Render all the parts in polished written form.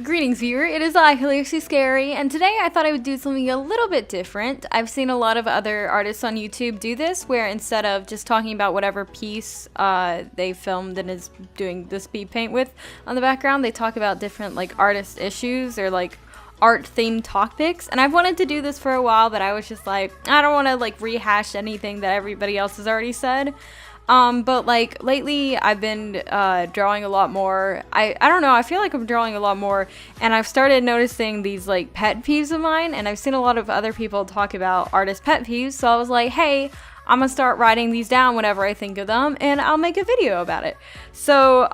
Greetings, viewer. It is I, Hilariously Scary, and today I thought I would do something a little bit different. I've seen a lot of other artists on YouTube do this, where instead of just talking about whatever piece they filmed and is doing the speed paint with on the background, they talk about different like artist issues or like art-themed topics. And I've wanted to do this for a while, but I was just like, I don't want to like rehash anything that everybody else has already said. But like lately I've been drawing a lot more. I don't know, I feel like I'm drawing a lot more, and I've started noticing these like pet peeves of mine, and I've seen a lot of other people talk about artist pet peeves, so I was like, hey, I'm gonna start writing these down whenever I think of them, and I'll make a video about it. So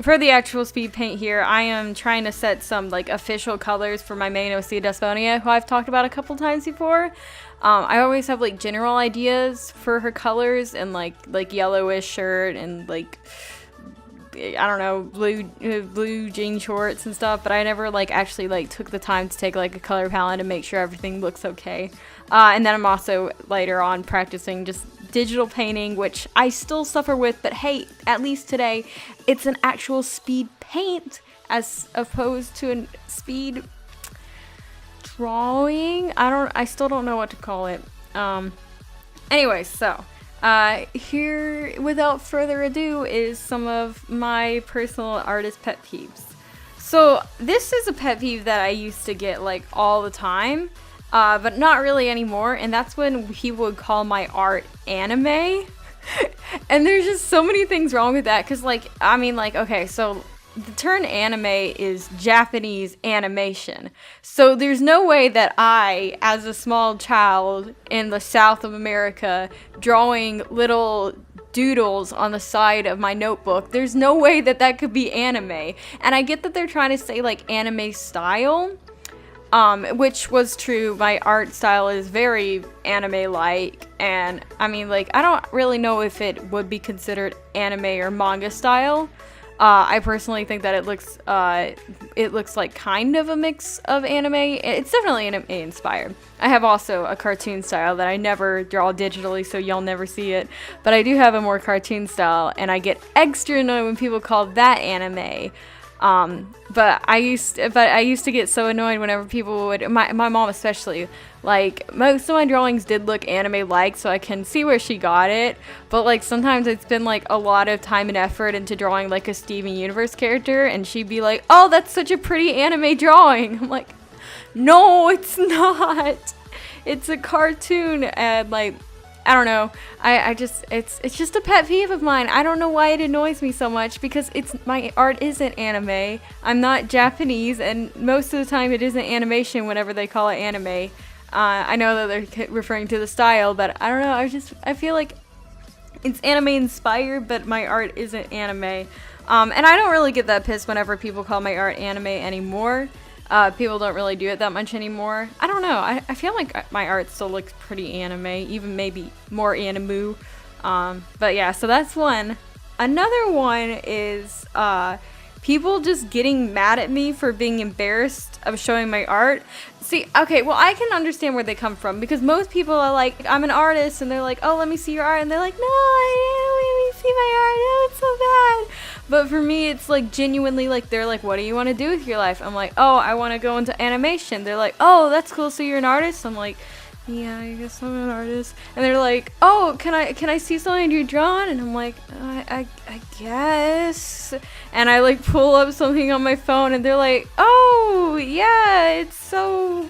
for the actual speed paint here, I am trying to set some like official colors for my main OC Desponia, who I've talked about a couple times before. I always have like general ideas for her colors, and like yellowish shirt and like I don't know, blue jean shorts and stuff, but I never like actually like took the time to take like a color palette and make sure everything looks okay. And then I'm also later on practicing just digital painting, which I still suffer with, but hey, at least today it's an actual speed paint as opposed to a speed drawing. I still don't know what to call it. Anyway, so here, without further ado, is some of my personal artist pet peeves. So this is a pet peeve that I used to get like all the time, but not really anymore, and that's when people would call my art anime. And there's just so many things wrong with that, because like, I mean, like, okay, so the term anime is Japanese animation. So there's no way that I, as a small child in the South of America, drawing little doodles on the side of my notebook, there's no way that that could be anime. And I get that they're trying to say like anime style, which was true. My art style is very anime-like, and I mean, like, I don't really know if it would be considered anime or manga style. I personally think that it looks like kind of a mix of anime. It's definitely anime inspired. I have also a cartoon style that I never draw digitally, so y'all never see it. But I do have a more cartoon style, and I get extra annoyed when people call that anime. But I used to get so annoyed whenever people would, my mom especially, like, most of my drawings did look anime-like, so I can see where she got it, but like sometimes it's been like a lot of time and effort into drawing like a Steven Universe character, and she'd be like, oh, that's such a pretty anime drawing. I'm like, no, it's not. It's a cartoon. And like, I don't know. It's just a pet peeve of mine. I don't know why it annoys me so much, because my art isn't anime. I'm not Japanese, and most of the time it isn't animation whenever they call it anime. I know that they're referring to the style, but I don't know. I feel like it's anime inspired, but my art isn't anime. And I don't really get that pissed whenever people call my art anime anymore. People don't really do it that much anymore. I don't know. I feel like my art still looks pretty anime, even maybe more animu. But yeah, so that's one. Another one is people just getting mad at me for being embarrassed of showing my art. See, okay, well, I can understand where they come from, because most people are like, I'm an artist, and they're like, oh, let me see your art, and they're like, no, I don't let me see my art, no, it's so bad. But for me, it's like genuinely like, they're like, what do you want to do with your life? I'm like, oh, I want to go into animation. They're like, oh, that's cool, so you're an artist? I'm like, yeah, I guess I'm an artist. And they're like, oh, can I see something you're drawing? And I'm like, I guess. And I like pull up something on my phone, and they're like, oh, yeah, it's so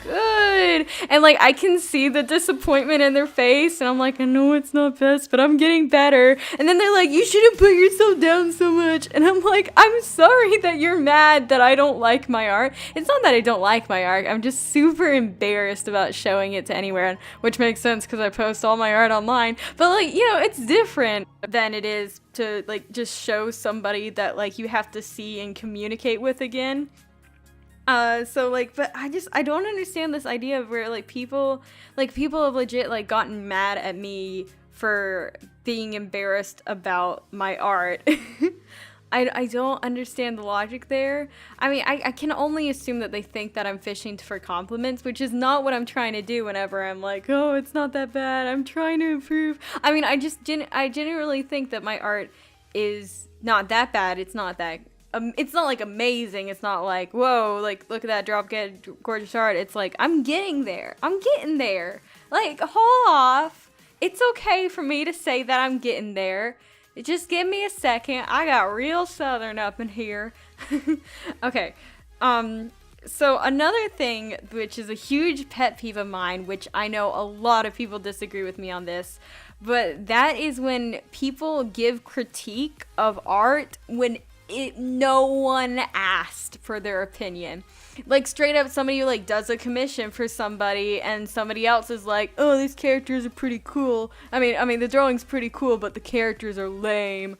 good. And like, I can see the disappointment in their face, and I'm like, I know it's not best, but I'm getting better. And then they're like, you shouldn't put yourself down so much. And I'm like, I'm sorry that you're mad that I don't like my art. It's not that I don't like my art, I'm just super embarrassed about showing it to anywhere, which makes sense because I post all my art online. But like, you know, it's different than it is to like just show somebody that like you have to see and communicate with again. So like, but I don't understand this idea of where like people have legit like gotten mad at me for being embarrassed about my art. I don't understand the logic there. I mean, I can only assume that they think that I'm fishing for compliments, which is not what I'm trying to do whenever I'm like, oh, it's not that bad, I'm trying to improve. I mean, I genuinely think that my art is not that bad. It's not that it's not like amazing. It's not like, whoa, like look at that drop dead gorgeous art. It's like, I'm getting there. Like, hold off. It's okay for me to say that I'm getting there. Just give me a second. I got real southern up in here. Okay. So another thing, which is a huge pet peeve of mine, which I know a lot of people disagree with me on this, but that is when people give critique of art when no one asked for their opinion. Like, straight up, somebody like does a commission for somebody and somebody else is like, oh, these characters are pretty cool. I mean the drawing's pretty cool, but the characters are lame.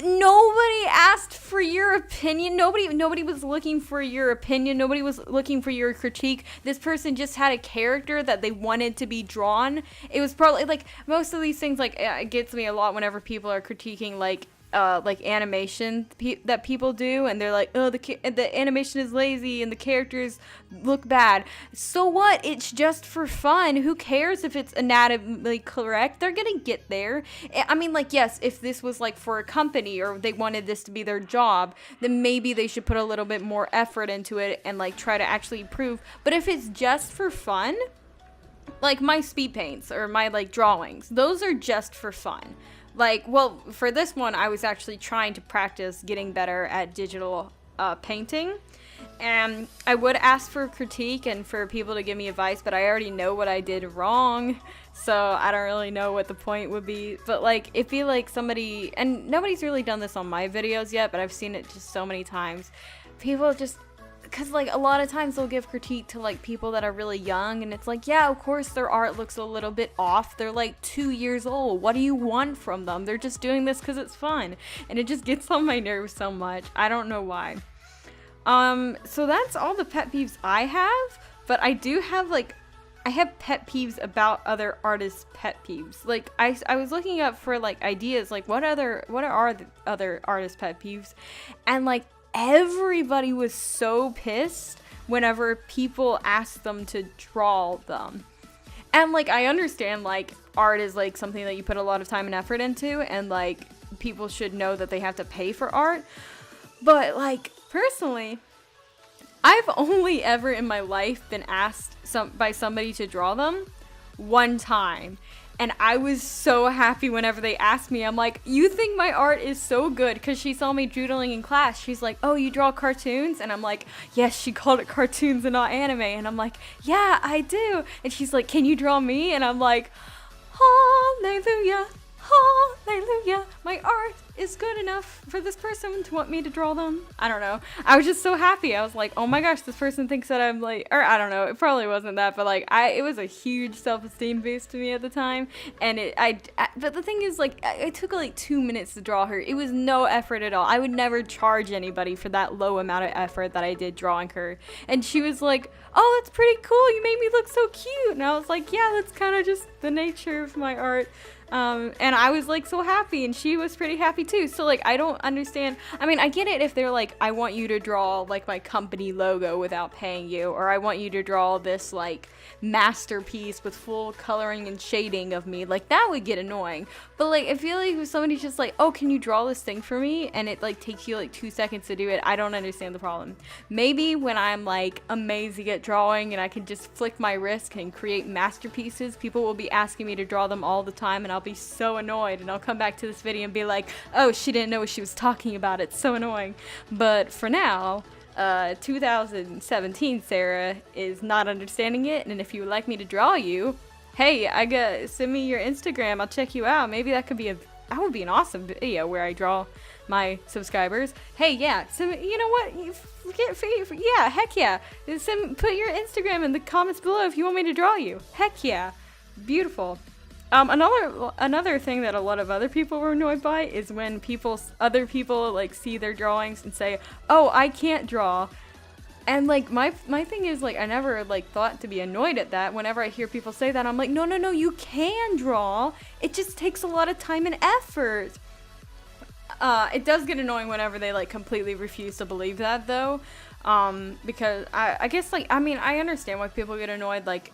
Nobody asked for your opinion. Nobody was looking for your opinion. Nobody was looking for your critique. This person just had a character that they wanted to be drawn. It was probably like most of these things, like, it gets me a lot whenever people are critiquing like animation that people do, and they're like, oh, the animation is lazy and the characters look bad. So what? It's just for fun. Who cares if it's anatomically correct? They're gonna get there. I mean, like, yes, if this was like for a company or they wanted this to be their job, then maybe they should put a little bit more effort into it and like try to actually improve. But if it's just for fun, like my speed paints or my like drawings, those are just for fun. Like, well, for this one, I was actually trying to practice getting better at digital painting. And I would ask for critique and for people to give me advice, but I already know what I did wrong. So I don't really know what the point would be. But, like, it'd be like somebody, and nobody's really done this on my videos yet, but I've seen it just so many times. People just, because, like, a lot of times they'll give critique to, like, people that are really young, and it's like, yeah, of course their art looks a little bit off. They're, like, 2 years old. What do you want from them? They're just doing this because it's fun. And it just gets on my nerves so much. I don't know why. So that's all the pet peeves I have, but I do have, like, I have pet peeves about other artists' pet peeves. Like, I was looking up for, like, ideas, like, what are the other artists' pet peeves? And, like, everybody was so pissed whenever people asked them to draw them. And, like, I understand, like, art is, like, something that you put a lot of time and effort into, and, like, people should know that they have to pay for art. But, like, personally, I've only ever in my life been asked by somebody to draw them one time. And I was so happy whenever they asked me. I'm like, you think my art is so good? Because she saw me doodling in class. She's like, oh, you draw cartoons? And I'm like, yes, she called it cartoons and not anime. And I'm like, yeah, I do. And she's like, can you draw me? And I'm like, hallelujah, hallelujah. My art is good enough for this person to want me to draw them. I don't know. I was just so happy. I was like, oh my gosh, this person thinks that I'm like, or I don't know. It probably wasn't that, but like, it was a huge self-esteem boost to me at the time. And but the thing is, like, it took like 2 minutes to draw her. It was no effort at all. I would never charge anybody for that low amount of effort that I did drawing her. And she was like, oh, that's pretty cool. You made me look so cute. And I was like, yeah, that's kind of just the nature of my art. And I was like so happy, and she was pretty happy too. So like, I don't understand. I mean, I get it if they're like, I want you to draw like my company logo without paying you, or I want you to draw this like masterpiece with full coloring and shading of me. Like, that would get annoying. But like, I feel like if somebody's just like, oh, can you draw this thing for me? And it like takes you like 2 seconds to do it. I don't understand the problem. Maybe when I'm like amazing at drawing and I can just flick my wrist and create masterpieces, people will be asking me to draw them all the time, and I'll be so annoyed, and I'll come back to this video and be like, oh, she didn't know what she was talking about. It's so annoying. But for now, 2017 Sarah is not understanding it, and if you would like me to draw you, hey, send me your Instagram. I'll check you out. Maybe that would be an awesome video where I draw my subscribers. Hey, yeah, you know what? Yeah, heck yeah. Put your Instagram in the comments below if you want me to draw you. Heck yeah. Beautiful. Another thing that a lot of other people were annoyed by is when other people like see their drawings and say, oh, I can't draw. And like, my thing is, like, I never like thought to be annoyed at that. Whenever I hear people say that, I'm like, no, you can draw. It just takes a lot of time and effort. It does get annoying whenever they like completely refuse to believe that, though. Because I guess, like, I mean, I understand why people get annoyed. Like,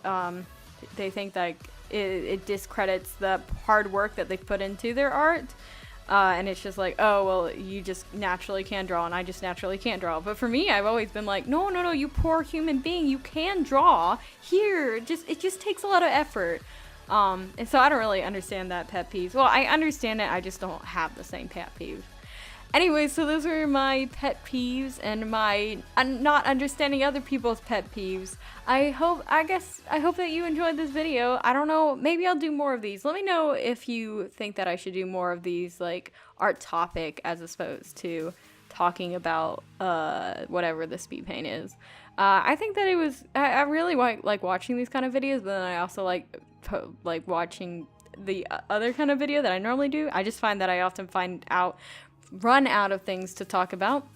they think like it discredits the hard work that they put into their art. And it's just like, oh, well, you just naturally can draw, and I just naturally can't draw. But for me, I've always been like, no, no, no, you poor human being, you can draw. Here, it just takes a lot of effort. And so I don't really understand that pet peeves. Well, I understand it, I just don't have the same pet peeve. Anyway, so those were my pet peeves and my not understanding other people's pet peeves. I hope that you enjoyed this video. I don't know, maybe I'll do more of these. Let me know if you think that I should do more of these, like, art topic as opposed to talking about whatever the speed paint is. I think that I really like watching these kind of videos, but then I also like watching the other kind of video that I normally do. I just find that I often run out of things to talk about,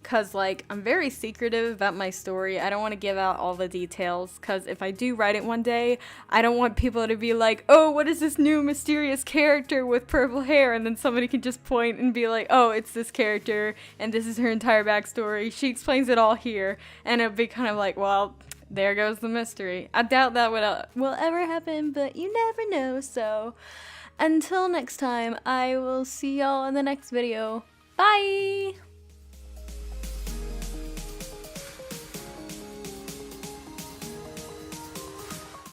because like I'm very secretive about my story. I don't want to give out all the details, because if I do write it one day, I don't want people to be like, oh, what is this new mysterious character with purple hair, and then somebody can just point and be like, oh, it's this character and this is her entire backstory, she explains it all here, and it'll be kind of like, well, there goes the mystery. I doubt that will ever happen, but you never know. So until next time, I will see y'all in the next video. Bye!